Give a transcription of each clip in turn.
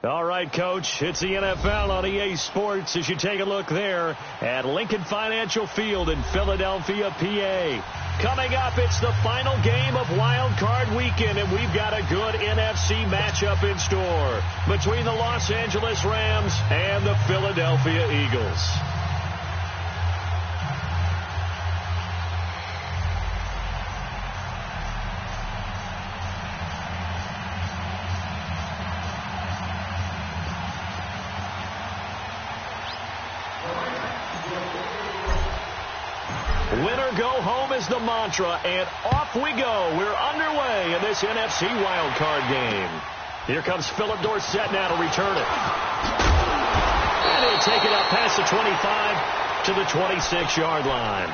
All right, Coach, it's the NFL on EA Sports as you take a look there at Lincoln Financial Field in Philadelphia, PA. Coming up, it's the final game of Wild Card Weekend, and we've got a good NFC matchup in store between the Los Angeles Rams and the Philadelphia Eagles. Winner go home is the mantra, and off we go. We're underway in this NFC wildcard game. Here comes Philip Dorsett now to return it. And he'll take it up past the 25 to the 26-yard line.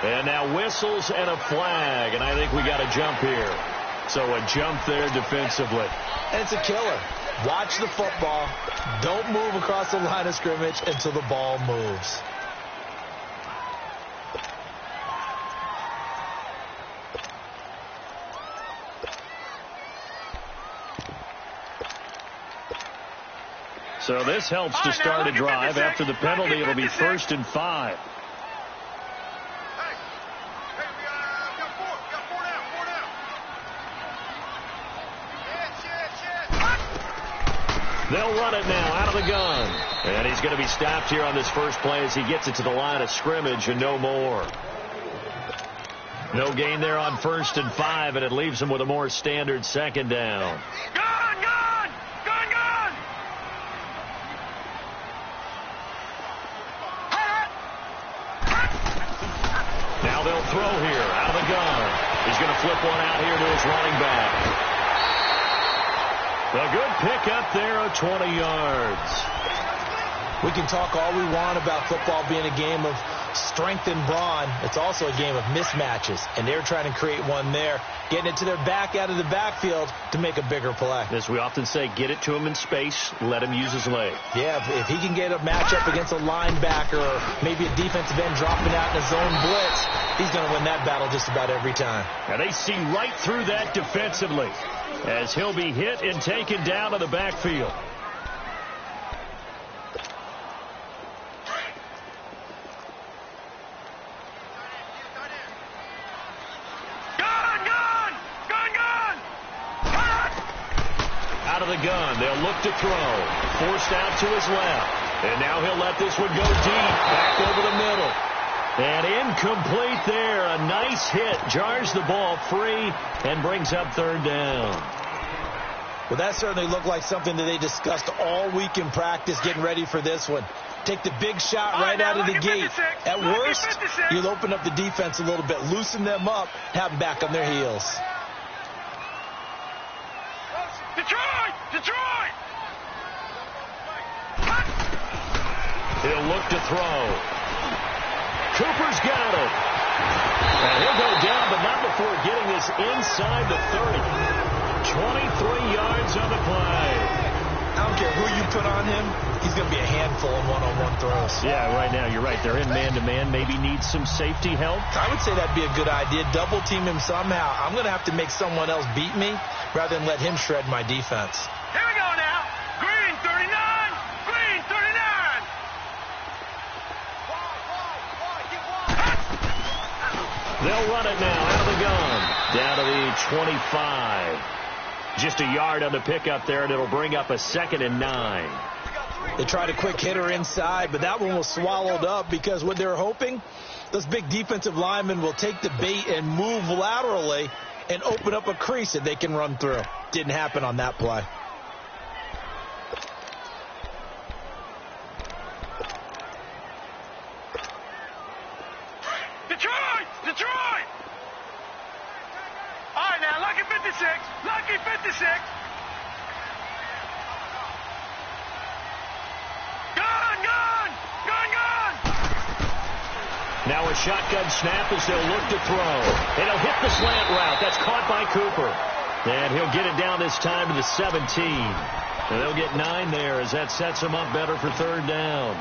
And now whistles and a flag, and I think we got a jump here. So a jump there defensively. And it's a killer. Watch the football. Don't move across the line of scrimmage until the ball moves. So this helps to start a drive. After the penalty, it'll be 1st and 5. They'll run it now out of the gun. And he's going to be stopped here on this first play as he gets it to the line of scrimmage and no more. No gain there on 1st and 5, and it leaves him with a more standard 2nd down. Gun, gun! Gun, gun! Now they'll throw here out of the gun. He's going to flip one out here to his running back. A good pickup there of 20 yards. We can talk all we want about football being a game of strength and brawn. It's also a game of mismatches, and they're trying to create one there, getting it to their back out of the backfield to make a bigger play. As we often say, get it to him in space, let him use his leg. Yeah, if he can get a matchup against a linebacker or maybe a defensive end dropping out in a zone blitz, he's going to win that battle just about every time. And they see right through that defensively as he'll be hit and taken down to the backfield. Out of the gun, they'll look to throw. Forced out to his left. And now he'll let this one go deep, back over the middle. And incomplete there. A nice hit. Jars the ball free and brings up 3rd down. Well, that certainly looked like something that they discussed all week in practice getting ready for this one. Take the big shot right out of the gate. At worst, you'll open up the defense a little bit, loosen them up, have them back on their heels. Detroit! Detroit! He'll look to throw. Cooper's got it. And he'll go down, but not before getting this inside the 30. 23 yards on the play. I don't care who you put on him. He's going to be a handful in one-on-one throws. Yeah, right now, you're right. They're in man-to-man. Maybe needs some safety help. I would say that'd be a good idea. Double team him somehow. I'm going to have to make someone else beat me rather than let him shred my defense. Here we go now. Green 39. Green 39. They'll run it now out of the gun. Down to the 25. Just a yard on the pickup there, and it'll bring up a 2nd and 9. They tried a quick hitter inside, but that one was swallowed up because what they're hoping, those big defensive linemen will take the bait and move laterally and open up a crease that they can run through. Didn't happen on that play. Detroit! Detroit! All right, now, lucky 56. Lucky 56. Now a shotgun snap as they'll look to throw. And he'll hit the slant route. That's caught by Cooper. And he'll get it down this time to the 17. And they'll get 9 there as that sets him up better for third down.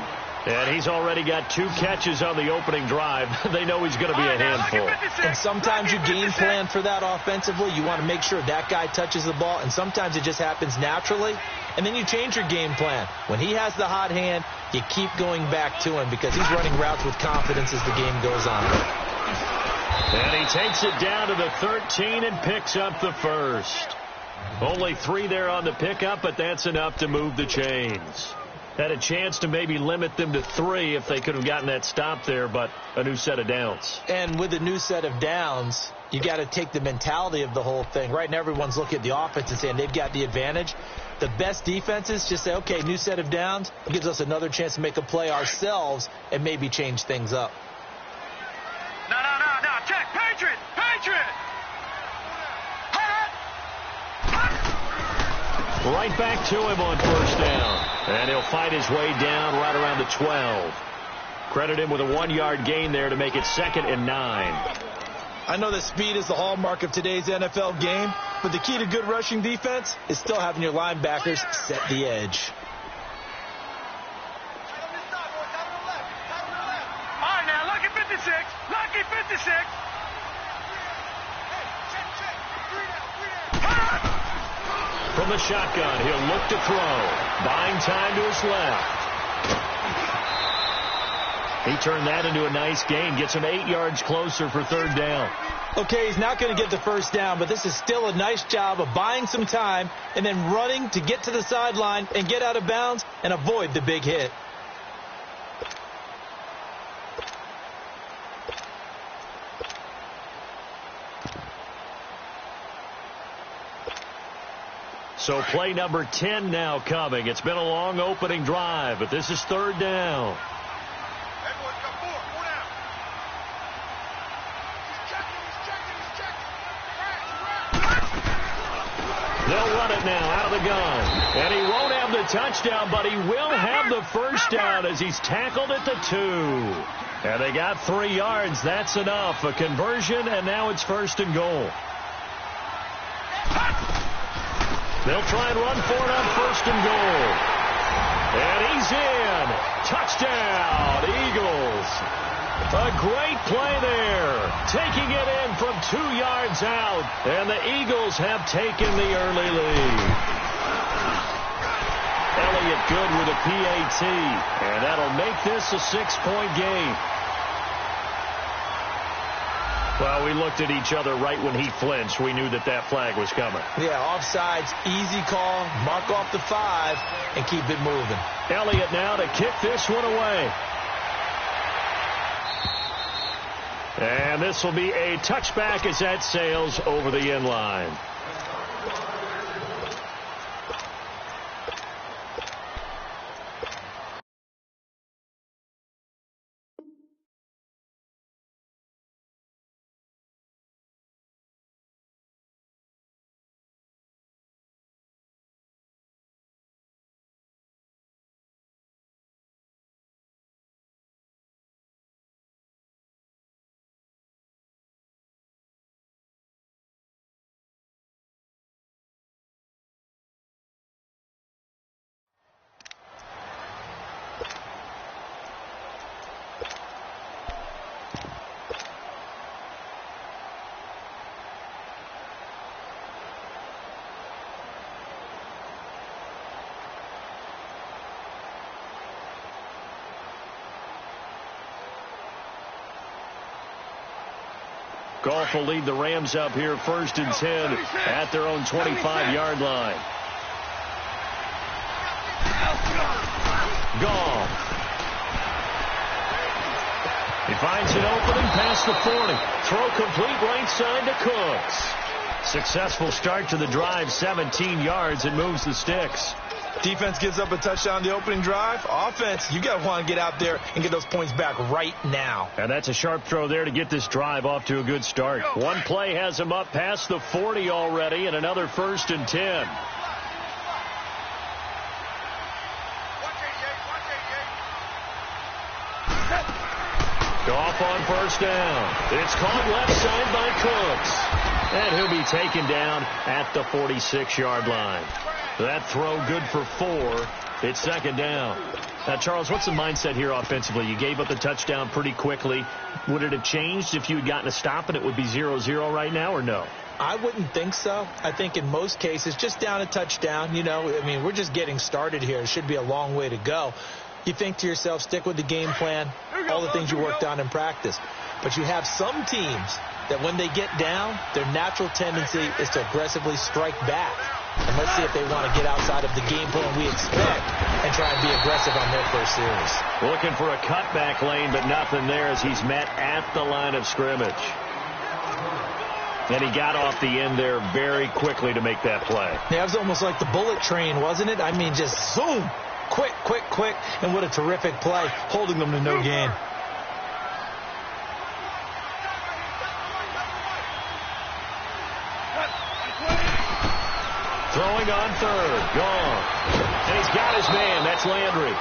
And he's already got 2 catches on the opening drive. They know he's going to be a handful. And sometimes you game plan for that offensively. You want to make sure that guy touches the ball, and sometimes it just happens naturally. And then you change your game plan. When he has the hot hand, you keep going back to him because he's running routes with confidence as the game goes on. And he takes it down to the 13 and picks up the first. Only 3 there on the pickup, but that's enough to move the chains. Had a chance to maybe limit them to 3 if they could have gotten that stop there, but a new set of downs. And with a new set of downs, you got to take the mentality of the whole thing. Right now, everyone's looking at the offense and saying they've got the advantage. The best defenses just say, okay, new set of downs. It gives us another chance to make a play ourselves and maybe change things up. No. Check. Patriot. Right back to him on first down. And he'll fight his way down right around the 12. Credit him with a 1-yard gain there to make it 2nd and 9. I know that speed is the hallmark of today's NFL game, but the key to good rushing defense is still having your linebackers set the edge. All right, now, lucky 56. From the shotgun, he'll look to throw. Buying time to his left. He turned that into a nice gain. Gets him 8 yards closer for third down. Okay, he's not going to get the first down, but this is still a nice job of buying some time and then running to get to the sideline and get out of bounds and avoid the big hit. So play number 10 now coming. It's been a long opening drive, but this is third down. Everyone's got 4 down. He's checking. They'll run it now out of the gun. And he won't have the touchdown, but he will have the first down as he's tackled at the 2. And they got 3 yards. That's enough. A conversion, and now it's 1st and goal. They'll try and run for it on 1st and goal. And he's in. Touchdown, Eagles. A great play there. Taking it in from 2 yards out. And the Eagles have taken the early lead. Elliott good with a PAT. And that'll make this a 6-point game. Well, we looked at each other right when he flinched. We knew that flag was coming. Yeah, offsides, easy call, mark off the 5, and keep it moving. Elliott now to kick this one away. And this will be a touchback as that sails over the end line. Goff will lead the Rams up here 1st and 10 at their own 25-yard line. Goff. He finds an opening past the 40. Throw complete right side to Cooks. Successful start to the drive, 17 yards. It moves the sticks. Defense gives up a touchdown the opening drive. Offense, you got to want to get out there and get those points back right now. And that's a sharp throw there to get this drive off to a good start. One play has him up past the 40 already, and another 1st and 10. Goff on first down. It's caught left side by Cooks. And he'll be taken down at the 46-yard line. That throw good for 4. It's second down. Now, Charles, what's the mindset here offensively? You gave up the touchdown pretty quickly. Would it have changed if you had gotten a stop and it would be 0-0 right now, or no? I wouldn't think so. I think in most cases, just down a touchdown, we're just getting started here. It should be a long way to go. You think to yourself, stick with the game plan, all the things you worked on in practice. But you have some teams that when they get down, their natural tendency is to aggressively strike back. And let's see if they want to get outside of the game plan we expect and try and be aggressive on their first series. Looking for a cutback lane, but nothing there as he's met at the line of scrimmage. And he got off the end there very quickly to make that play. Yeah, it was almost like the bullet train, wasn't it? I mean, just zoom. Quick, quick, quick. And what a terrific play, holding them to no gain. Throwing on third. Gone. And he's got his man. That's Landry.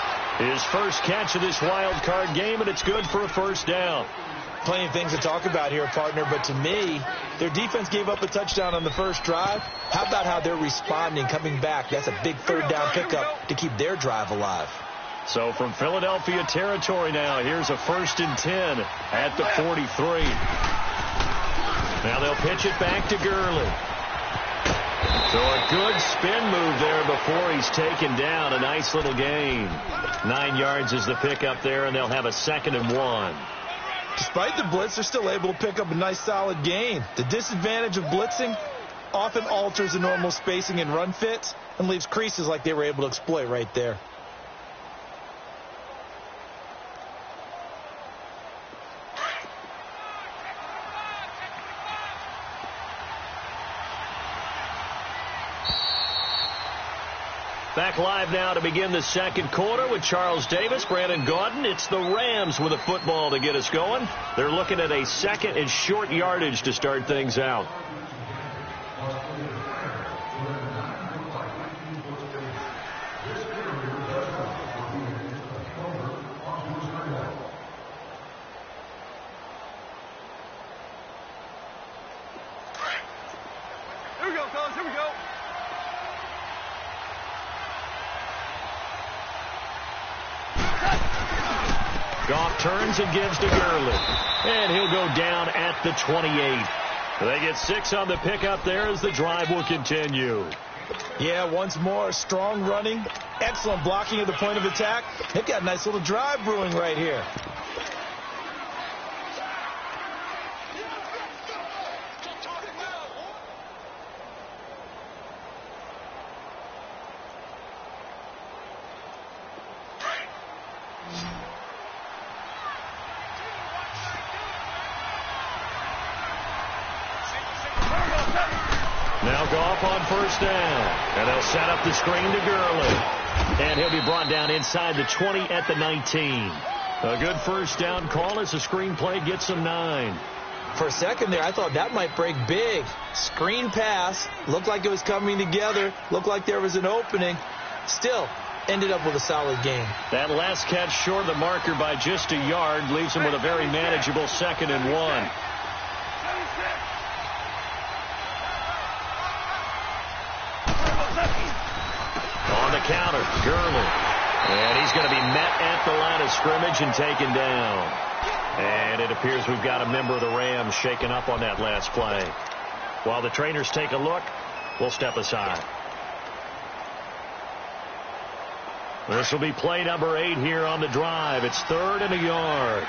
His first catch of this wild card game, and it's good for a first down. Plenty of things to talk about here, partner, but to me, their defense gave up a touchdown on the first drive. How about how they're responding, coming back? That's a big third down pickup to keep their drive alive. So from Philadelphia territory now, here's a 1st and 10 at the 43. Now they'll pitch it back to Gurley. So a good spin move there before he's taken down. A nice little gain. 9 yards is the pickup there, and they'll have a 2nd and 1. Despite the blitz, they're still able to pick up a nice solid gain. The disadvantage of blitzing often alters the normal spacing and run fits and leaves creases like they were able to exploit right there. Back live now to begin the second quarter with Charles Davis, Brandon Gaudin. It's the Rams with a football to get us going. They're looking at a 2nd and short yardage to start things out. Here we go, fellas. Here we go. Goff turns and gives to Gurley. And he'll go down at the 28. They get 6 on the pickup there as the drive will continue. Yeah, once more, strong running, excellent blocking at the point of attack. They've got a nice little drive brewing right here. Now Goff on first down. And they'll set up the screen to Gurley. And he'll be brought down inside the 20 at the 19. A good first down call as the screen play gets him 9. For a second there, I thought that might break big. Screen pass. Looked like it was coming together. Looked like there was an opening. Still, ended up with a solid game. That last catch short of the marker by just a yard leaves him with a very manageable 2nd and 1. On the counter, Gurley. And he's going to be met at the line of scrimmage and taken down. And it appears we've got a member of the Rams shaken up on that last play. While the trainers take a look, we'll step aside. This will be play number 8 here on the drive. It's 3rd and a yard.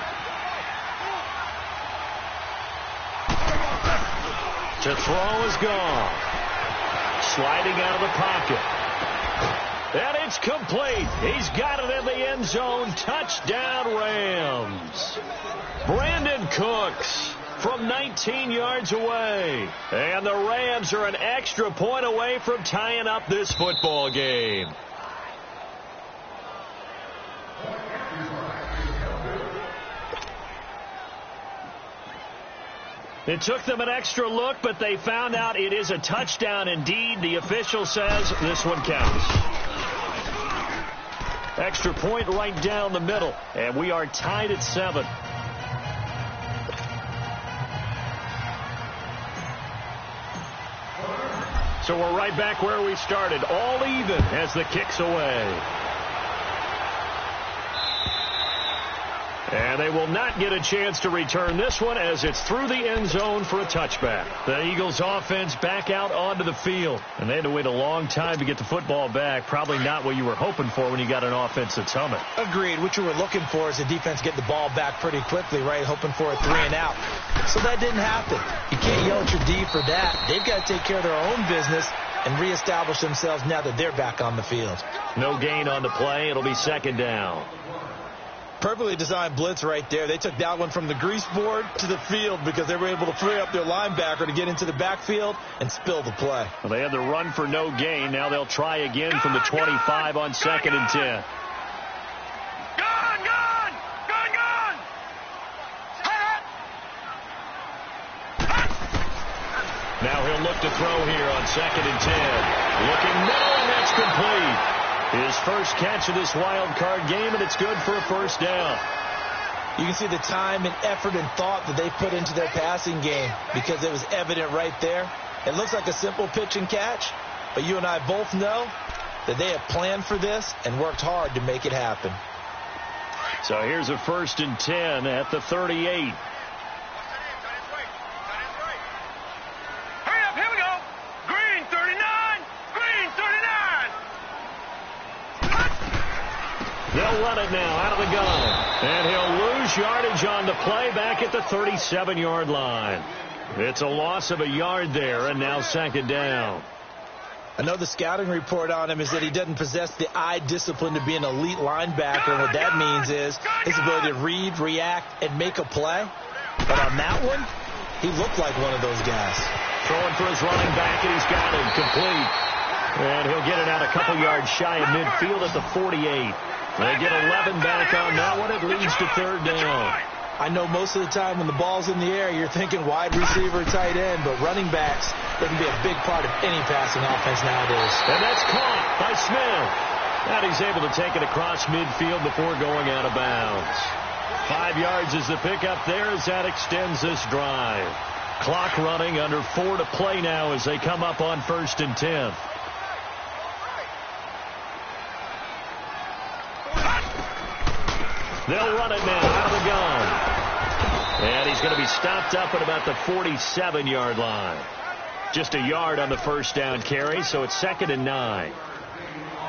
To throw is gone. Sliding out of the pocket. And it's complete. He's got it in the end zone. Touchdown, Rams. Brandon Cooks from 19 yards away. And the Rams are an extra point away from tying up this football game. It took them an extra look, but they found out it is a touchdown indeed. The official says this one counts. Extra point right down the middle, and we are tied at 7. So we're right back where we started, all even as the kick's away. And they will not get a chance to return this one as it's through the end zone for a touchback. The Eagles offense back out onto the field. And they had to wait a long time to get the football back. Probably not what you were hoping for when you got an offense that's humming. Agreed. What you were looking for is the defense get the ball back pretty quickly, right? Hoping for a 3-and-out. So that didn't happen. You can't yell at your D for that. They've got to take care of their own business and reestablish themselves now that they're back on the field. No gain on the play. It'll be second down. Perfectly designed blitz right there. They took that one from the grease board to the field because they were able to free up their linebacker to get into the backfield and spill the play. Well, they had the run for no gain. Now they'll try again from the 25 on 2nd and 10. Now he'll look to throw here on 2nd and 10. Looking middle, and that's complete. His first catch of this wild card game, and it's good for a first down. You can see the time and effort and thought that they put into their passing game because it was evident right there. It looks like a simple pitch and catch, but you and I both know that they have planned for this and worked hard to make it happen. So here's a 1st and 10 at the 38. They'll run it now out of the gun. And he'll lose yardage on the play back at the 37-yard line. It's a loss of a yard there, and now 2nd down. I know the scouting report on him is that he doesn't possess the eye discipline to be an elite linebacker. And what that means is his ability to read, react, and make a play. But on that one, he looked like one of those guys. Throwing for his running back, and he's got him complete. And he'll get it out a couple yards shy of midfield at the 48. They get 11 back on that one. It leads to 3rd down. I know most of the time when the ball's in the air, you're thinking wide receiver, tight end, but running backs, they can be a big part of any passing offense nowadays. And that's caught by Smith. And he's able to take it across midfield before going out of bounds. 5 yards is the pickup there as that extends this drive. Clock running, under 4 to play now as they come up on 1st and 10. They'll run it now out of the gun. And he's going to be stopped up at about the 47-yard line. Just a yard on the first down carry, so it's 2nd and 9.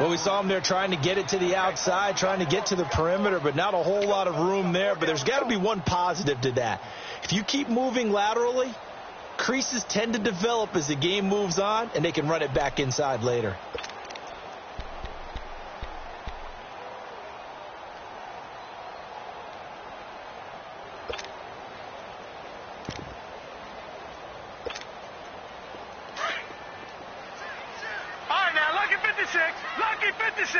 Well, we saw him there trying to get it to the outside, trying to get to the perimeter, but not a whole lot of room there. But there's got to be one positive to that. If you keep moving laterally, creases tend to develop as the game moves on, and they can run it back inside later. Lucky 56.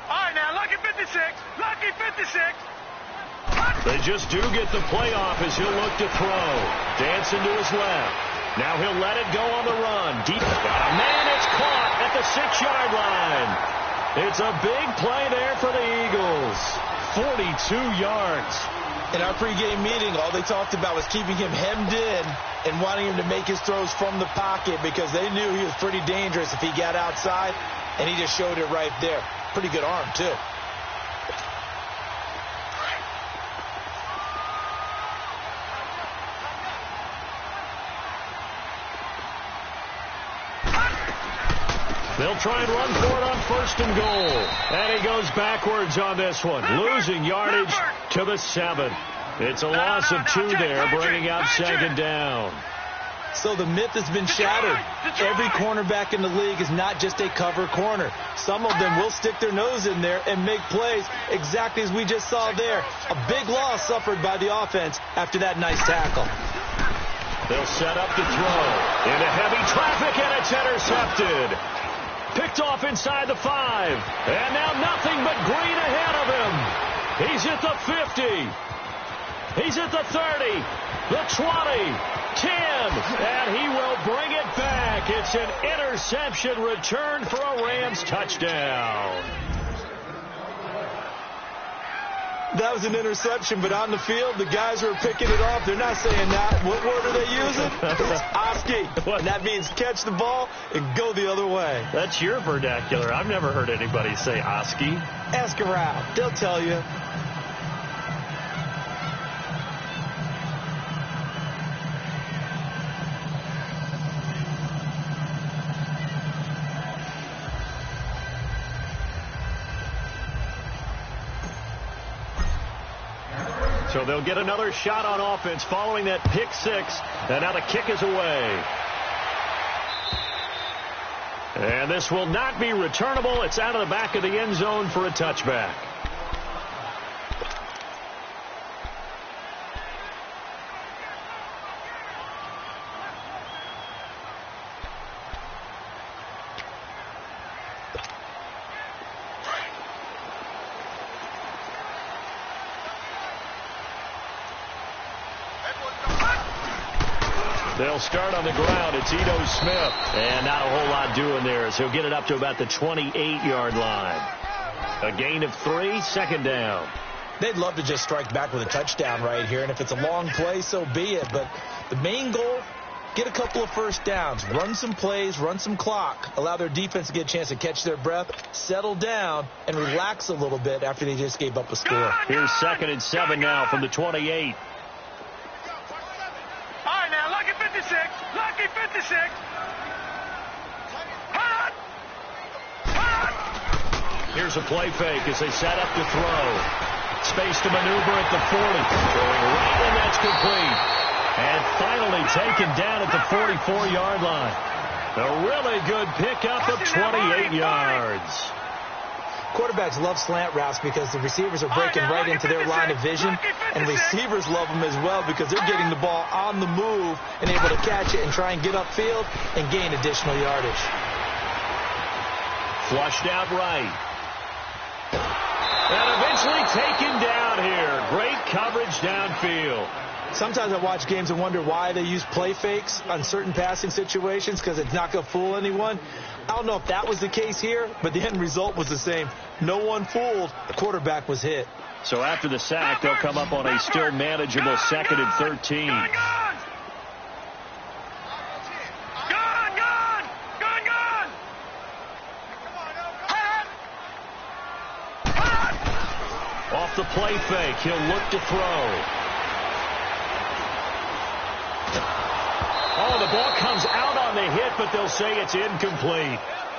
All right, now, Lucky 56. Lucky 56. They just do get the playoff as he'll look to throw. Dancing to his left. Now he'll let it go on the run. Deep. Man, it's caught at the 6-yard line. It's a big play there for the Eagles. 42 yards. In our pregame meeting, all they talked about was keeping him hemmed in and wanting him to make his throws from the pocket because they knew he was pretty dangerous if he got outside, and he just showed it right there. Pretty good arm, too. They'll try and run for it on 1st and goal. And he goes backwards on this one, losing yardage to the 7. It's a loss of 2 there, bringing out 2nd down. So the myth has been shattered. Every cornerback in the league is not just a cover corner. Some of them will stick their nose in there and make plays exactly as we just saw there. A big loss suffered by the offense after that nice tackle. They'll set up to throw into heavy traffic, and it's intercepted. Picked off inside the 5. And now nothing but green ahead of him. He's at the 50. He's at the 30. The 20. 10. And he will bring it back. It's an interception return for a Rams touchdown. That was an interception, but on the field, the guys who are picking it off, they're not saying that. What word are they using? It's Oski. And that means catch the ball and go the other way. That's your vernacular. I've never heard anybody say Oski. Ask around. They'll tell you. So they'll get another shot on offense following that pick six. And now the kick is away. And this will not be returnable. It's out of the back of the end zone for a touchback. They'll start on the ground. It's Ito Smith. And not a whole lot doing there as he'll get it up to about the 28-yard line. A gain of 3, second down. They'd love to just strike back with a touchdown right here. And if it's a long play, so be it. But the main goal, get a couple of first downs. Run some plays, run some clock. Allow their defense to get a chance to catch their breath, settle down, and relax a little bit after they just gave up a score. Here's 2nd and 7 now from the 28. Lucky 56. Hot. Here's a play fake as they set up to throw. Space to maneuver at the 40. Going right, and that's complete. And finally taken down at the 44-yard line. A really good pickup of 28 yards. Quarterbacks love slant routes because the receivers are breaking right into their line of vision, and receivers love them as well because they're getting the ball on the move and able to catch it and try and get upfield and gain additional yardage. Flushed out right. And eventually taken down here. Great coverage downfield. Sometimes I watch games and wonder why they use play fakes on certain passing situations because it's not going to fool anyone. I don't know if that was the case here, but the end result was the same. No one fooled. The quarterback was hit. So after the sack, they'll come up on a still manageable 2nd and 13. Off the play fake, he'll look to throw. Oh, the ball comes out on the hit, but they'll say it's incomplete.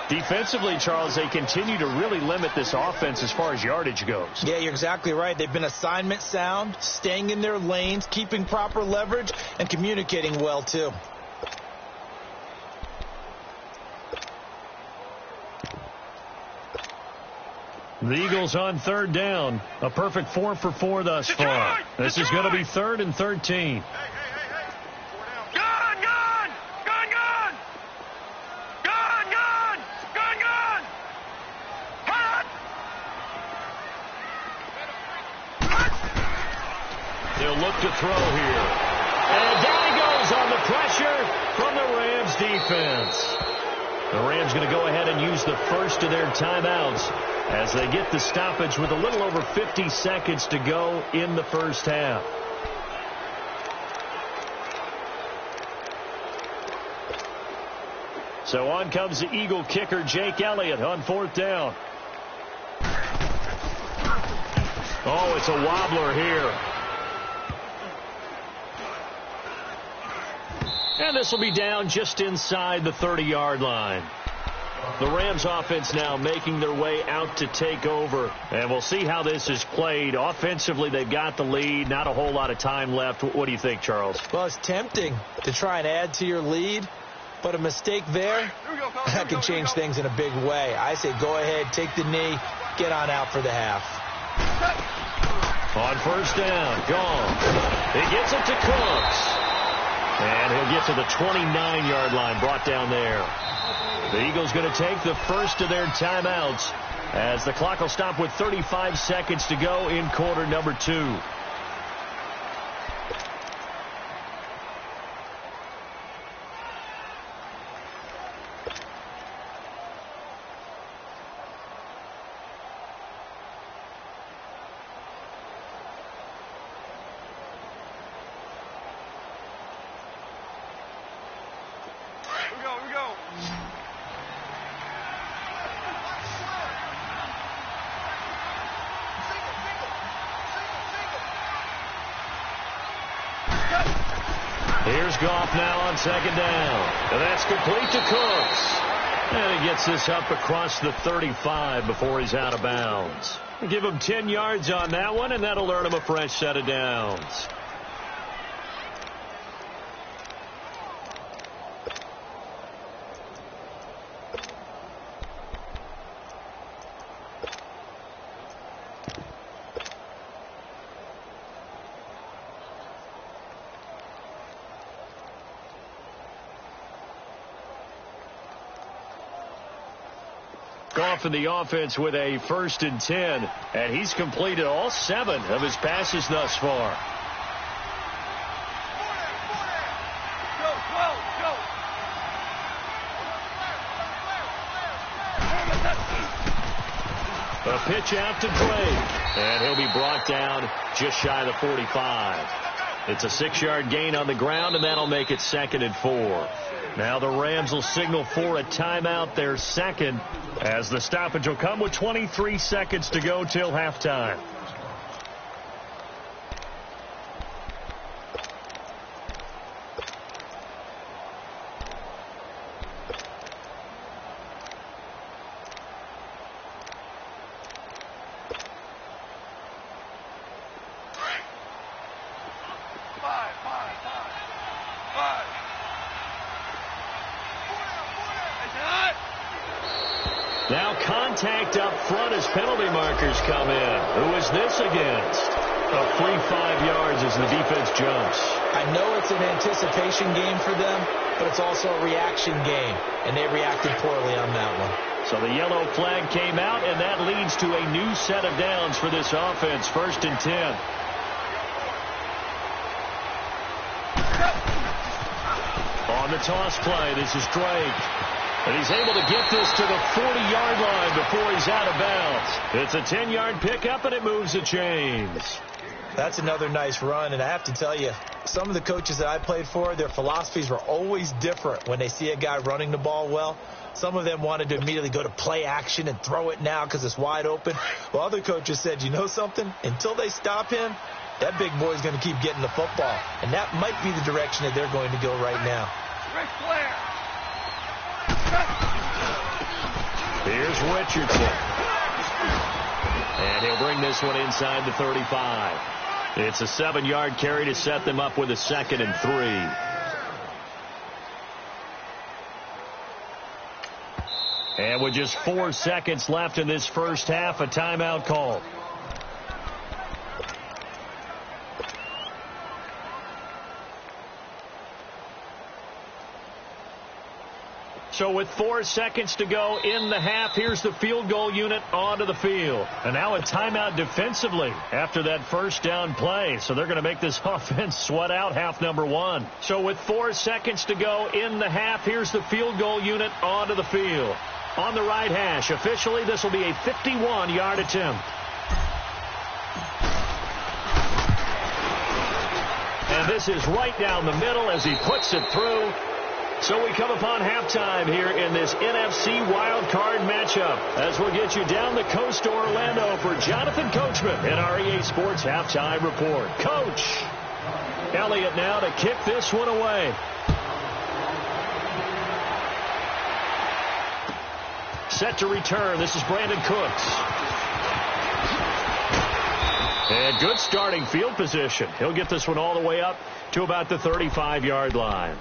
Defensively, Charles, they continue to really limit this offense as far as yardage goes. Yeah, you're exactly right. They've been assignment sound, staying in their lanes, keeping proper leverage, and communicating well, too. The Eagles on 3rd down. A perfect 4 for 4 thus far. This is going to be 3rd and 13. They'll look to throw here. And down he goes on the pressure from the Rams defense. The Rams going to go ahead and use the first of their timeouts as they get the stoppage with a little over 50 seconds to go in the first half. So on comes the Eagle kicker, Jake Elliott, on 4th down. Oh, it's a wobbler here. And this will be down just inside the 30-yard line. The Rams offense now making their way out to take over. And we'll see how this is played. Offensively, they've got the lead. Not a whole lot of time left. What do you think, Charles? Well, it's tempting to try and add to your lead. But a mistake there, that can change things in a big way. I say go ahead, take the knee, get on out for the half. On 1st down, gone. He gets it to Cooks. And he'll get to the 29-yard line, brought down there. The Eagles going to take the first of their timeouts as the clock will stop with 35 seconds to go in quarter number 2. Here's Goff now on second down. And that's complete to Cooks. And he gets this up across the 35 before he's out of bounds. Give him 10 yards on that one, and that'll earn him a fresh set of downs. Goff in the offense with a 1st and 10, and he's completed all 7 of his passes thus far. A pitch out to Drake, and he'll be brought down just shy of the 45. It's a 6-yard gain on the ground, and that'll make it 2nd and 4. Now the Rams will signal for a timeout, their second, as the stoppage will come with 23 seconds to go till halftime. Now contact up front as penalty markers come in. Who is this against? A free 5 yards as the defense jumps. I know it's an anticipation game for them, but it's also a reaction game, and they reacted poorly on that one. So the yellow flag came out, and that leads to a new set of downs for this offense. 1st and 10. On the toss play, this is Drake. And he's able to get this to the 40-yard line before he's out of bounds. It's a 10-yard pickup, and it moves the chains. That's another nice run, and I have to tell you, some of the coaches that I played for, their philosophies were always different when they see a guy running the ball well. Some of them wanted to immediately go to play action and throw it now because it's wide open. Well, other coaches said, you know something? Until they stop him, that big boy's going to keep getting the football. And that might be the direction that they're going to go right now. Here's Richardson. And he'll bring this one inside the 35. It's a 7-yard carry to set them up with a 2nd and 3. And with just 4 seconds left in this first half, a timeout call. So with 4 seconds to go in the half, here's the field goal unit onto the field. And now a timeout defensively after that first down play. So they're going to make this offense sweat out half number 1. So with 4 seconds to go in the half, here's the field goal unit onto the field. On the right hash, officially this will be a 51-yard attempt. And this is right down the middle as he puts it through. So we come upon halftime here in this NFC wildcard matchup as we'll get you down the coast to Orlando for Jonathan Coachman in our EA Sports Halftime Report. Coach Elliott now to kick this one away. Set to return. This is Brandon Cooks. And good starting field position. He'll get this one all the way up to about the 35-yard line.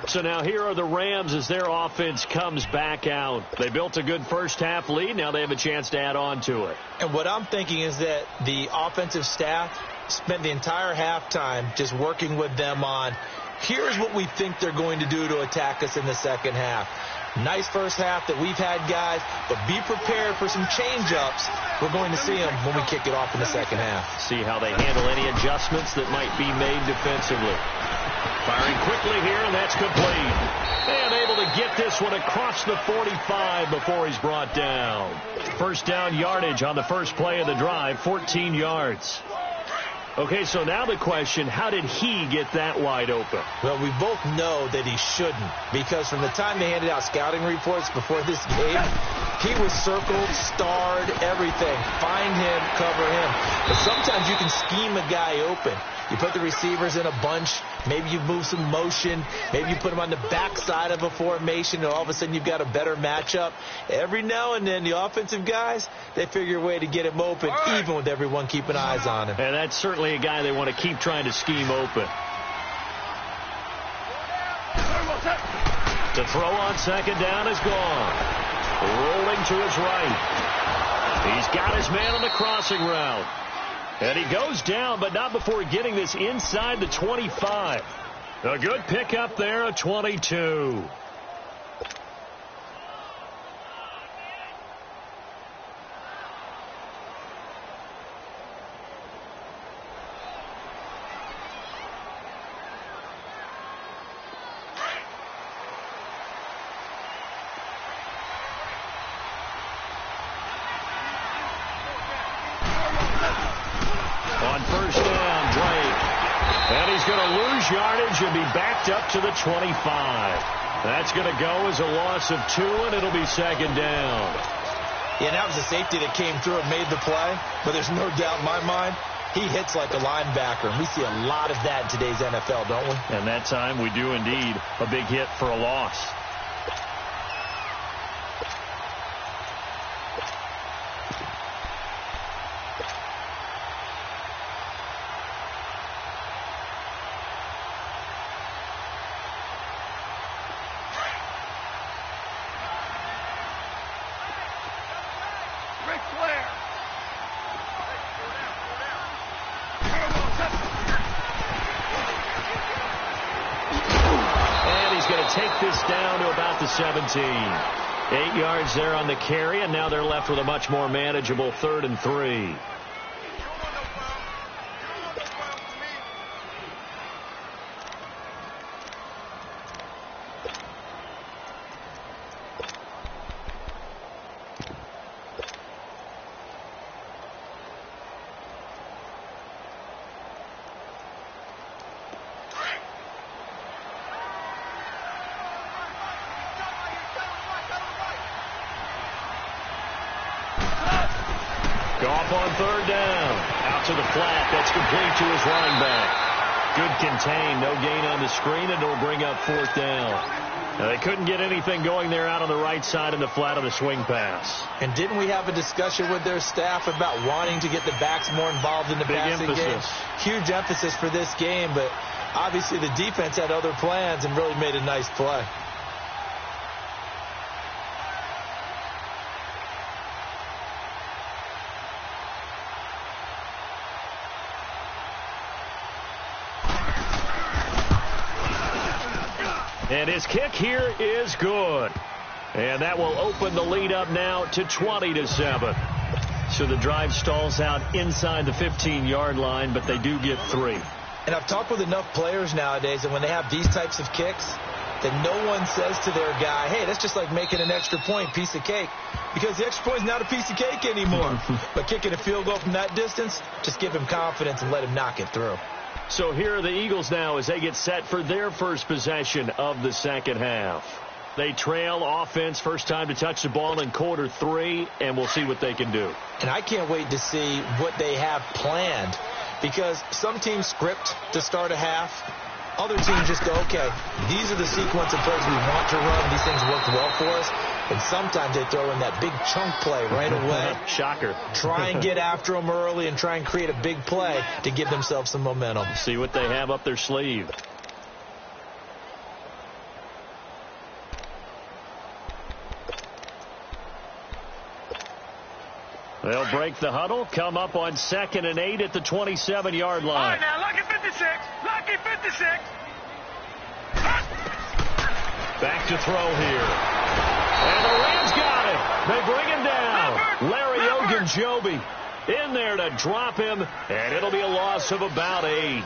So now here are the Rams as their offense comes back out. They built a good first half lead. Now they have a chance to add on to it. And what I'm thinking is that the offensive staff spent the entire halftime just working with them on, here's what we think they're going to do to attack us in the second half. Nice first half that we've had, guys, but be prepared for some change-ups. We're going to see them when we kick it off in the second half. See how they handle any adjustments that might be made defensively. Firing quickly here, and that's complete. And able to get this one across the 45 before he's brought down. First down yardage on the first play of the drive, 14 yards. Okay, so now the question, how did he get that wide open? Well, we both know that he shouldn't, because from the time they handed out scouting reports before this game, He was circled, starred, everything. Find him, cover him. But sometimes you can scheme a guy open. You put the receivers in a bunch. Maybe you move some motion. Maybe you put them on the backside of a formation, and all of a sudden you've got a better matchup. Every now and then, the offensive guys, they figure a way to get him open, even with everyone keeping eyes on him. And that's certainly a guy they want to keep trying to scheme open. To throw on second down is gone. Rolling to his right. He's got his man on the crossing route. And he goes down, but not before getting this inside the 25. A good pickup there, a 22. First down, Drake. And he's going to lose yardage and be backed up to the 25. That's going to go as a loss of 2, and it'll be second down. Yeah, that was a safety that came through and made the play. But there's no doubt in my mind, he hits like a linebacker. And we see a lot of that in today's NFL, don't we? And that time we do indeed. A big hit for a loss. Take this down to about the 17. 8 yards there on the carry, and now they're left with a much more manageable 3rd and 3. Goff on 3rd down. Out to the flat. That's complete to his running back. Good contain. No gain on the screen, and it'll bring up 4th down. Now, they couldn't get anything going there out on the right side in the flat of the swing pass. And didn't we have a discussion with their staff about wanting to get the backs more involved in the passing game? Huge emphasis for this game, but obviously the defense had other plans and really made a nice play. And his kick here is good. And that will open the lead up now to 20-7. So the drive stalls out inside the 15-yard line, but they do get 3. And I've talked with enough players nowadays, and when they have these types of kicks, that no one says to their guy, hey, that's just like making an extra point, piece of cake. Because the extra point is not a piece of cake anymore. But kicking a field goal from that distance, just give him confidence and let him knock it through. So here are the Eagles now as they get set for their first possession of the second half. They trail offense, first time to touch the ball in quarter 3, and we'll see what they can do. And I can't wait to see what they have planned, because some teams script to start a half. Other teams just go, okay, these are the sequence of plays we want to run. These things worked well for us. And sometimes they throw in that big chunk play right away. Shocker. Try and get after them early and try and create a big play to give themselves some momentum. See what they have up their sleeve. They'll break the huddle, come up on 2nd and 8 at the 27-yard line. All right, now, lucky 56. Lucky 56. Back to throw here. And the Rams got it. They bring him down. Larry Ogunjobi in there to drop him, and it'll be a loss of about 8.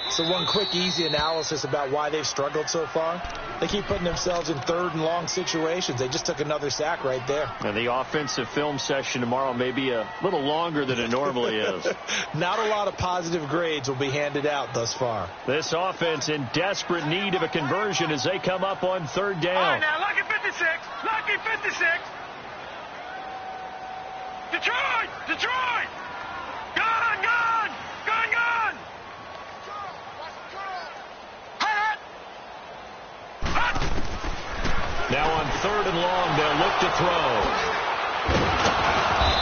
So one quick, easy analysis about why they've struggled so far. They keep putting themselves in 3rd and long situations. They just took another sack right there. And the offensive film session tomorrow may be a little longer than it normally is. Not a lot of positive grades will be handed out thus far. This offense in desperate need of a conversion as they come up on 3rd down. All right, now, lucky 56. Lucky 56. Detroit! Detroit! Gun! Gun! Gun! Gun! Hut! Hut! Now on 3rd and long, they'll look to throw.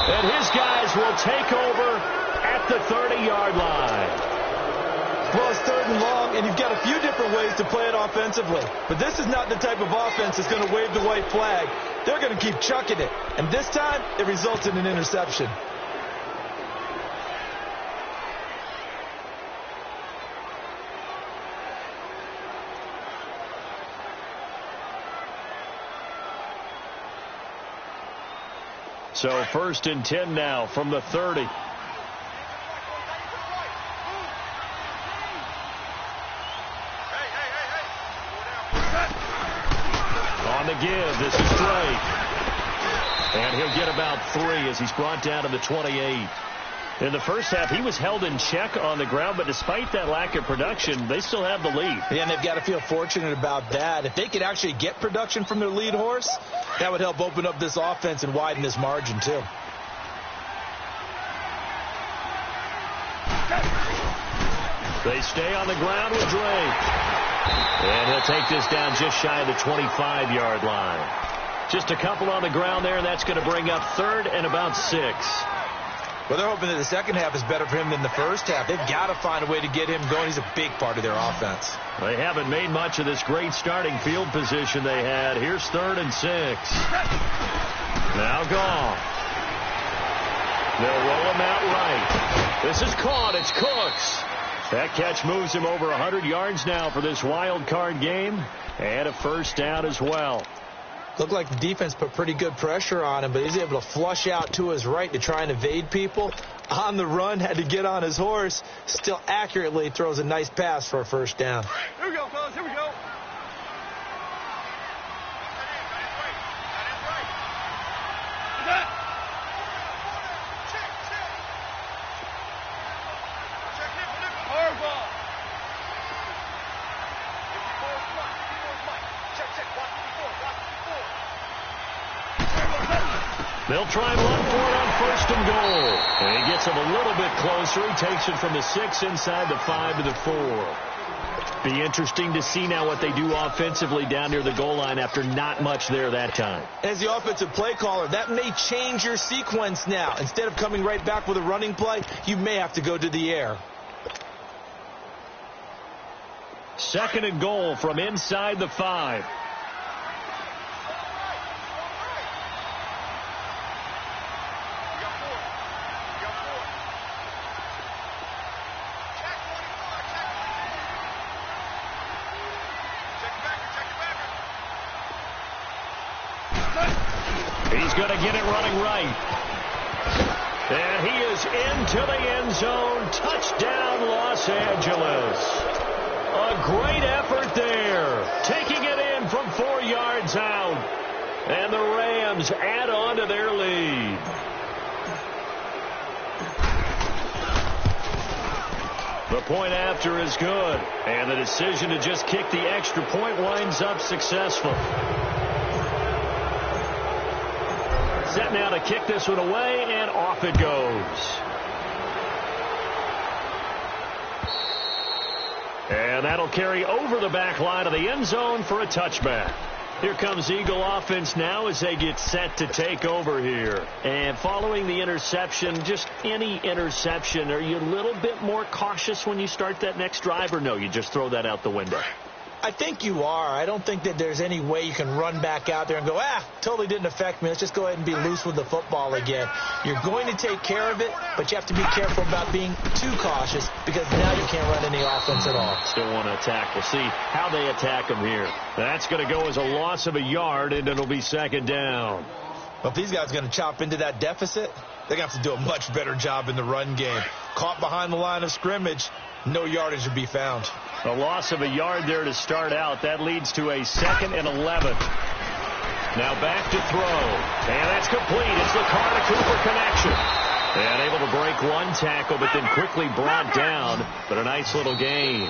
And his guys will take over at the 30-yard line. Well, it's 3rd and long, and you've got a few different ways to play it offensively. But this is not the type of offense that's going to wave the white flag. They're going to keep chucking it. And this time, it results in an interception. So 1st and 10 now from the 30. On the give, this is Drake. And he'll get about 3 as he's brought down to the 28. In the first half, he was held in check on the ground, but despite that lack of production, they still have the lead. Yeah, and they've got to feel fortunate about that. If they could actually get production from their lead horse, that would help open up this offense and widen this margin, too. They stay on the ground with Drake. And he'll take this down just shy of the 25-yard line. Just a couple on the ground there, and that's going to bring up 3rd and about 6. Well, they're hoping that the second half is better for him than the first half. They've got to find a way to get him going. He's a big part of their offense. They haven't made much of this great starting field position they had. Here's 3rd and 6. Now Goff. They'll roll him out right. This is caught. It's Cooks. That catch moves him over 100 yards now for this wild card game. And a first down as well. Looked like the defense put pretty good pressure on him, but he's able to flush out to his right to try and evade people. On the run, had to get on his horse. Still accurately throws a nice pass for a first down. Here we go, fellas. Here we go. They'll try and run for it on 1st and goal. And he gets him a little bit closer. He takes it from the 6 inside the 5 to the 4. Be interesting to see now what they do offensively down near the goal line after not much there that time. As the offensive play caller, that may change your sequence now. Instead of coming right back with a running play, you may have to go to the air. 2nd and goal from inside the 5. He's going to get it running right. And he is into the end zone. Touchdown, Los Angeles. A great effort there. Taking it in from 4 yards out. And the Rams add on to their lead. The point after is good. And the decision to just kick the extra point winds up successful. Set now to kick this one away, and off it goes. And that'll carry over the back line of the end zone for a touchback. Here comes Eagle offense now as they get set to take over here. And following the interception, just any interception, are you a little bit more cautious when you start that next drive, or no, you just throw that out the window? I think you are. I don't think that there's any way you can run back out there and go, totally didn't affect me. Let's just go ahead and be loose with the football again. You're going to take care of it, but you have to be careful about being too cautious because now you can't run any offense at all. Still want to attack. We'll see how they attack them here. That's going to go as a loss of a yard, and it'll be 2nd down. Well, if these guys are going to chop into that deficit, they're going to have to do a much better job in the run game. Caught behind the line of scrimmage, no yardage to be found. A loss of a yard there to start out. That leads to a 2nd and 11. Now back to throw. And that's complete. It's the Carter-Cooper connection. And able to break one tackle, but then quickly brought down. But a nice little gain.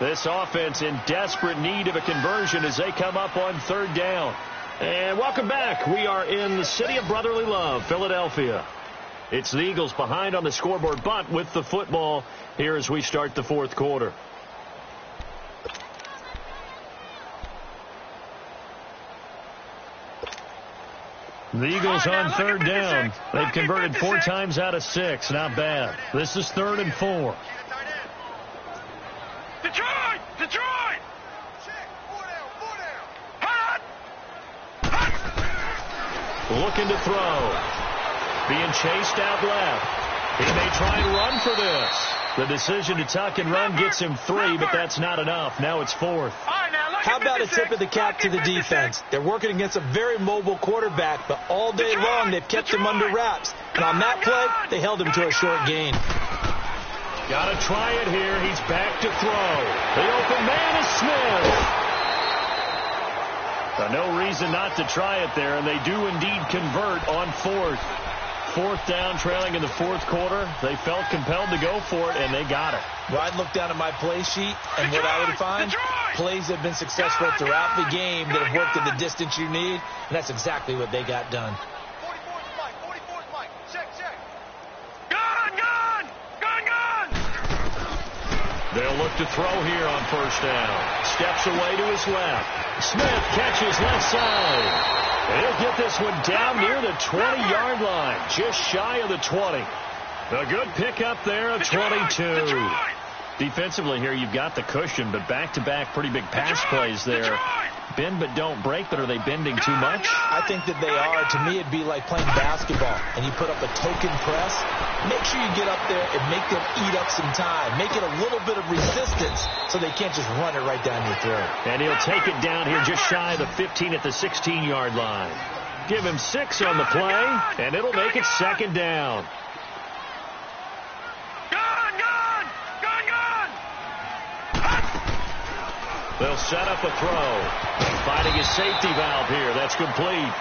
This offense in desperate need of a conversion as they come up on 3rd down. And welcome back. We are in the city of brotherly love, Philadelphia. It's the Eagles behind on the scoreboard, but with the football here as we start the fourth quarter. The Eagles on third down. They've converted 4 times out of 6. Not bad. This is 3rd and 4. Detroit! Detroit! Looking to throw. Being chased out left. He may try and run for this. The decision to tuck and run gets him 3, but that's not enough. Now it's 4th. How about a tip of the cap to the defense? They're working against a very mobile quarterback, but all day long they've kept him under wraps. And on that play, they held him to a short gain. Got to try it here. He's back to throw. The open man is Smith. No reason not to try it there, and they do indeed convert on 4th. 4th down, trailing in the fourth quarter. They felt compelled to go for it, and they got it. Well, I'd look down at my play sheet, and what I would find, plays have been successful throughout the game that have worked at the distance you need, and that's exactly what they got done. 44's Mike. 44's Mike. Check. Gun! They'll look to throw here on 1st down. Steps away to his left. Smith catches left side. He'll get this one down near the 20-yard line, just shy of the 20. A good pickup there of 22. Defensively here, you've got the cushion, but back-to-back pretty big pass plays there. Bend but don't break, but are they bending too much? I think that they are. To me, it'd be like playing basketball, and you put up a token press. Make sure you get up there and make them eat up some time. Make it a little bit of resistance so they can't just run it right down your throat. And he'll take it down here just shy of the 15 at the 16-yard line. Give him 6 on the play, and it'll make it 2nd down. They'll set up a throw. Finding his safety valve here. That's complete.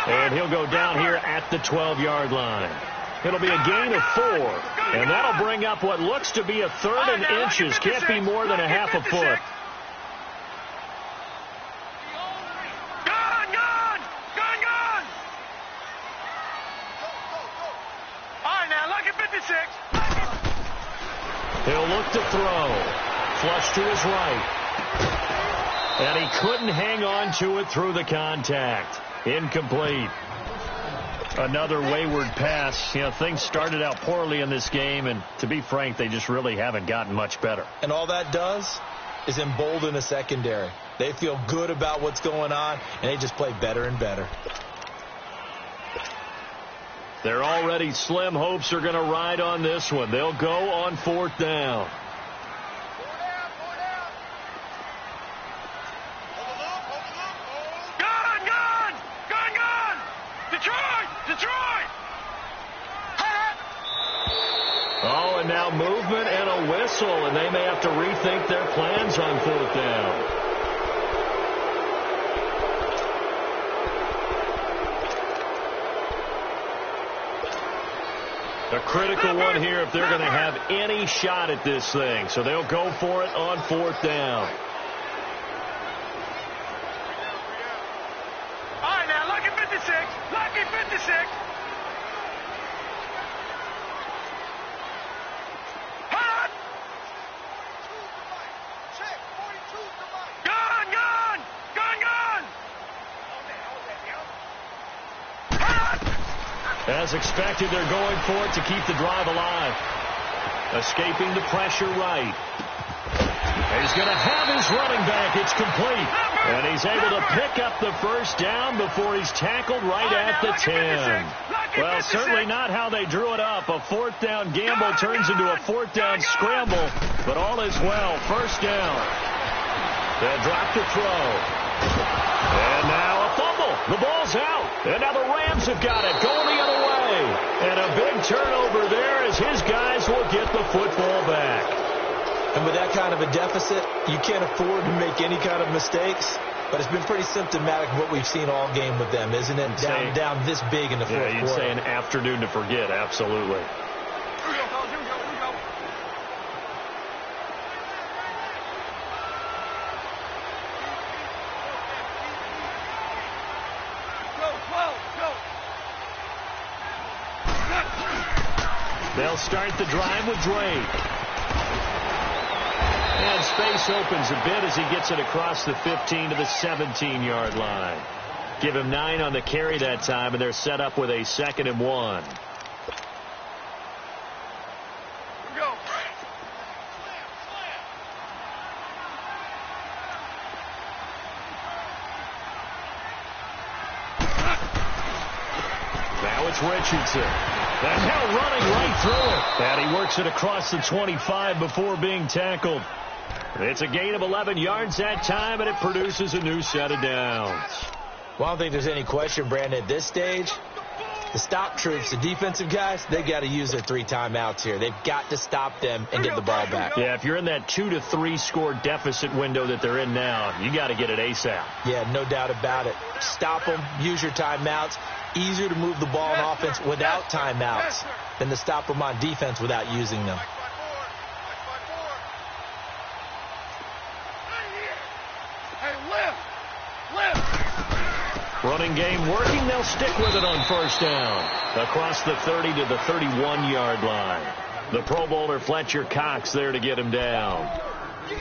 And he'll go down here at the 12-yard line. It'll be a gain of 4. And that'll bring up what looks to be a 3rd and inches. Can't be more than a half a foot. Gun! All right, now, look at 56. He'll look to throw. Flush to his right. And he couldn't hang on to it through the contact. Incomplete. Another wayward pass. You know, things started out poorly in this game, and to be frank, they just really haven't gotten much better. And all that does is embolden the secondary. They feel good about what's going on, and they just play better and better. Their already slim hopes are going to ride on this one. They'll go on 4th down. Oh, and now movement and a whistle, and they may have to rethink their plans on 4th down. A critical one here if they're going to have any shot at this thing. So they'll go for it on 4th down. All right, now, lucky 56. Lucky 56. As expected, they're going for it to keep the drive alive. Escaping the pressure right. He's going to have his running back. It's complete. And he's able to pick up the 1st down before he's tackled right at the 10. Well, certainly not how they drew it up. A 4th down gamble turns into a 4th down scramble. But all is well. 1st down. They'll drop the throw. And now a fumble. The ball's out. And now the Rams have got it. Going the other way. And a big turnover there as his guys will get the football back. And with that kind of a deficit, you can't afford to make any kind of mistakes. But it's been pretty symptomatic of what we've seen all game with them, isn't it? Down this big in the fourth quarter. Yeah, you'd say an afternoon to forget. Absolutely. They'll start the drive with Drake. And space opens a bit as he gets it across the 15 to the 17-yard line. Give him 9 on the carry that time, and they're set up with a 2nd and 1. Now it's Richardson. And now running right through it. And he works it across the 25 before being tackled. It's a gain of 11 yards that time, and it produces a new set of downs. Well, I don't think there's any question, Brandon, at this stage, the stop troops, the defensive guys, they got to use their 3 timeouts here. They've got to stop them and get the ball back. Yeah, if you're in that 2 to 3 score deficit window that they're in now, you got to get it ASAP. Yeah, no doubt about it. Stop them, use your timeouts. Easier to move the ball on offense without timeouts than to stop them on defense without using them. Running game working. They'll stick with it on first down. Across the 30 to the 31-yard line. The Pro Bowler Fletcher Cox there to get him down.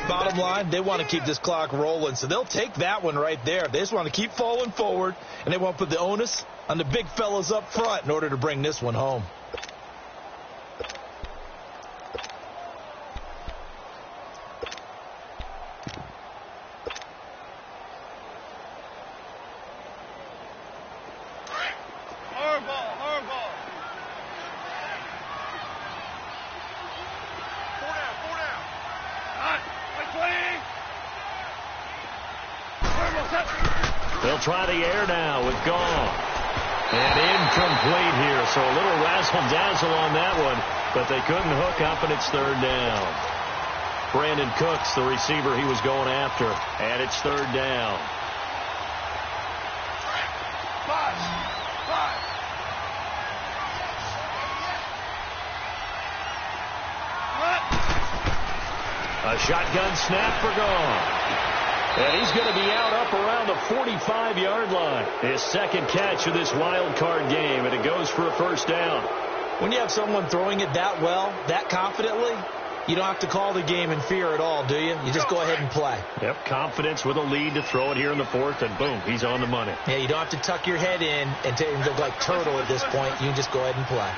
Bottom line, they want to keep this clock rolling, so they'll take that one right there. They just want to keep falling forward, and they want to put the onus on the big fellas up front in order to bring this one home. They'll try the air now with Gohard. And incomplete here, so a little razzle-dazzle on that one, but they couldn't hook up, and it's 3rd down. Brandon Cooks, the receiver he was going after, and it's 3rd down. A shotgun snap for Gohard. And he's going to be out up around the 45-yard line. His 2nd catch of this wild card game, and it goes for a 1st down. When you have someone throwing it that well, that confidently, you don't have to call the game in fear at all, do you? You just go ahead and play. Yep, confidence with a lead to throw it here in the 4th, and boom, he's on the money. Yeah, you don't have to tuck your head in and take him look like turtle at this point. You can just go ahead and play.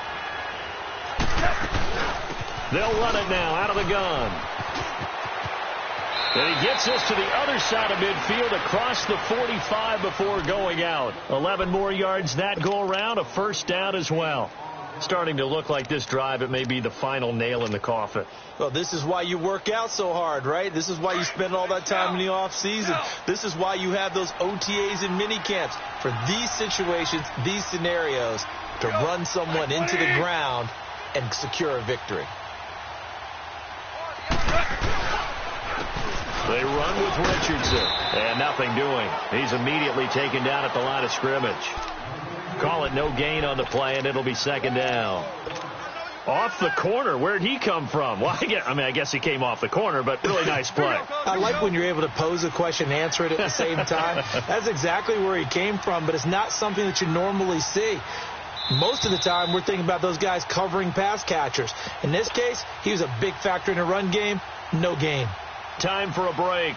They'll run it now out of the gun. And he gets us to the other side of midfield across the 45 before going out. 11 more yards that go around, a 1st down as well. Starting to look like this drive, it may be the final nail in the coffin. Well, this is why you work out so hard, right? This is why you spend all that time in the offseason. This is why you have those OTAs and mini camps for these situations, these scenarios, to run someone into the ground and secure a victory. They run with Richardson, and nothing doing. He's immediately taken down at the line of scrimmage. Call it no gain on the play, and it'll be 2nd down. Off the corner. Where'd he come from? Well, I guess he came off the corner, but really nice play. I like when you're able to pose a question and answer it at the same time. That's exactly where he came from, but it's not something that you normally see. Most of the time, we're thinking about those guys covering pass catchers. In this case, he was a big factor in the run game. No gain. Time for a break.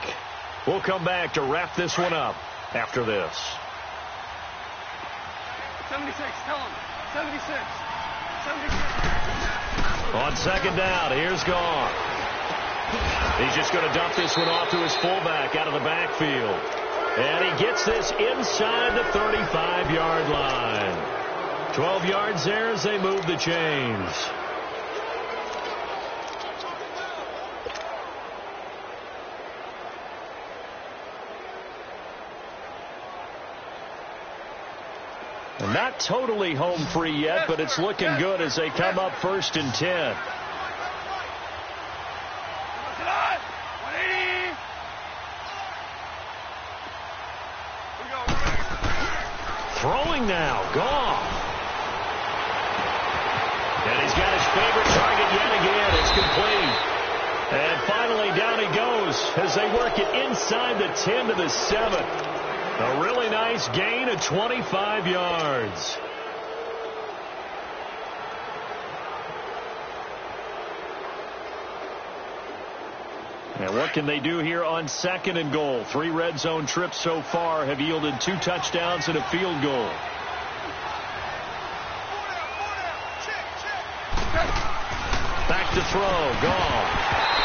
We'll come back to wrap this one up after this. 76, tell him. 76. 76. On 2nd down, here's Gohard. He's just going to dump this one off to his fullback out of the backfield. And he gets this inside the 35-yard line. 12 yards there as they move the chains. Not totally home free yet, but it's looking good as they come up 1st and 10. Throwing now, Gohard. And he's got his favorite target yet again. It's complete. And finally down he goes as they work it inside the 10 to the 7. A really nice gain of 25 yards. And what can they do here on 2nd and goal? 3 red zone trips so far have yielded 2 touchdowns and a field goal. Back to throw. Gone.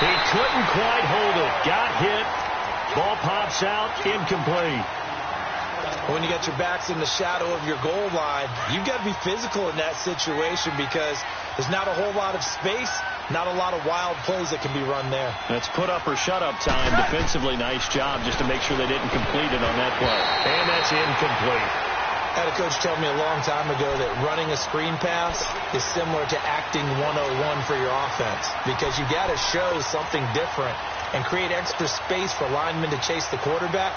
He couldn't quite hold it. Got hit. Ball pops out. Incomplete. When you got your backs in the shadow of your goal line, you've got to be physical in that situation because there's not a whole lot of space, not a lot of wild plays that can be run there. That's put up or shut up time. Defensively, nice job just to make sure they didn't complete it on that play. And that's incomplete. I had a coach tell me a long time ago that running a screen pass is similar to acting 101 for your offense because you got to show something different and create extra space for linemen to chase the quarterback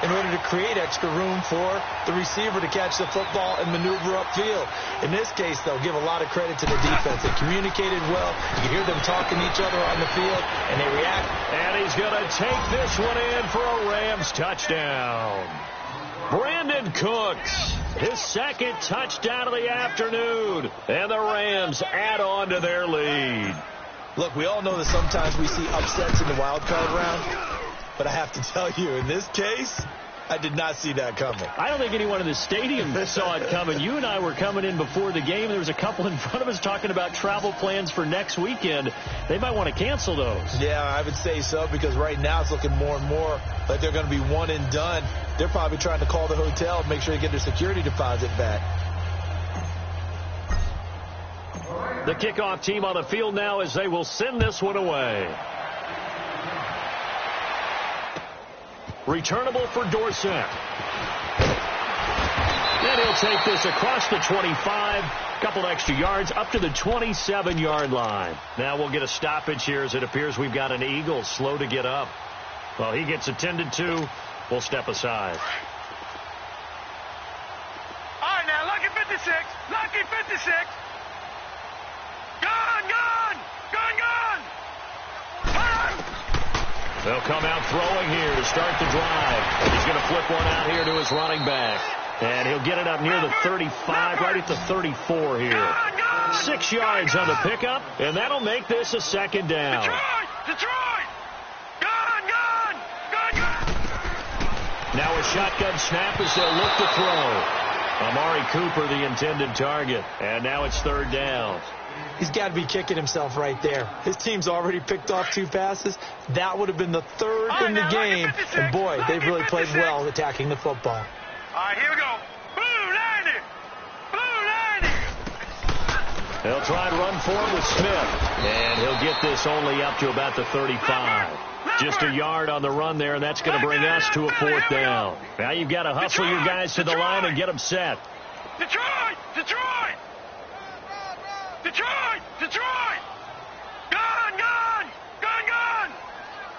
in order to create extra room for the receiver to catch the football and maneuver upfield. In this case, they'll give a lot of credit to the defense. They communicated well. You can hear them talking to each other on the field, and they react. And he's going to take this one in for a Rams touchdown. Brandon Cooks, his 2nd touchdown of the afternoon, and the Rams add on to their lead. Look, we all know that sometimes we see upsets in the wild card round, but I have to tell you, in this case, I did not see that coming. I don't think anyone in the stadium saw it coming. You and I were coming in before the game. There was a couple in front of us talking about travel plans for next weekend. They might want to cancel those. Yeah, I would say so because right now it's looking more and more like they're going to be one and done. They're probably trying to call the hotel and make sure they get their security deposit back. The kickoff team on the field now as they will send this one away. Returnable for Dorsett. And he'll take this across the 25. Couple extra yards up to the 27-yard line. Now we'll get a stoppage here as it appears we've got an Eagle slow to get up. Well, he gets attended to. We'll step aside. All right, now, lucky 56. Lucky 56. Gone, gone. Gone, gone. They'll come out throwing here to start the drive. He's going to flip one out here to his running back. And he'll get it up near the 35, right at the 34 here. 6 yards on the pickup, and that'll make this a 2nd down. Detroit! Gone, gone! Gone, gone! Now a shotgun snap as they'll look to throw. Amari Cooper, the intended target. And now it's 3rd down. He's got to be kicking himself right there. His team's already picked off 2 passes. That would have been the 3rd in the game. And, boy, they've really played well attacking the football. All right, here we go. Blue 90. Blue 90. They'll try and run for it with Smith. And he'll get this only up to about the 35. Just a yard on the run there, and that's going to bring us to a 4th down. Now you've got to hustle your guys to the line and get them set. Detroit! Detroit! Detroit! Detroit! Gone, gone! Gone, gone!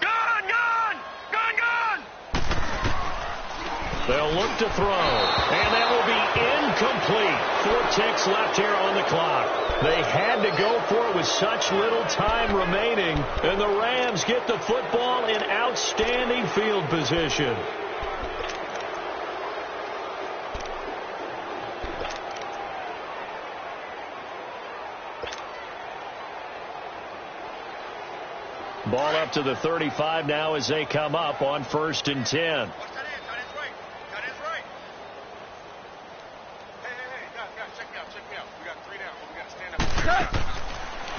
Gone, gone! Gone, gone! They'll look to throw, and that will be incomplete. 4 ticks left here on the clock. They had to go for it with such little time remaining, and the Rams get the football in outstanding field position. Ball up to the 35 now as they come up on 1st and 10.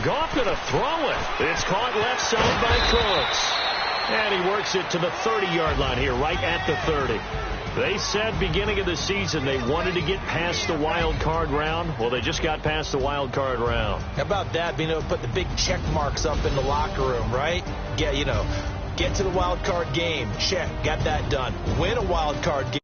Goff going to throw it. It's caught left side by Cooks. And he works it to the 30-yard line here, right at the 30. They said beginning of the season they wanted to get past the wild card round. Well, they just got past the wild card round. How about that, being able to put the big check marks up in the locker room, right? Yeah, get to the wild card game. Check. Got that done. Win a wild card game.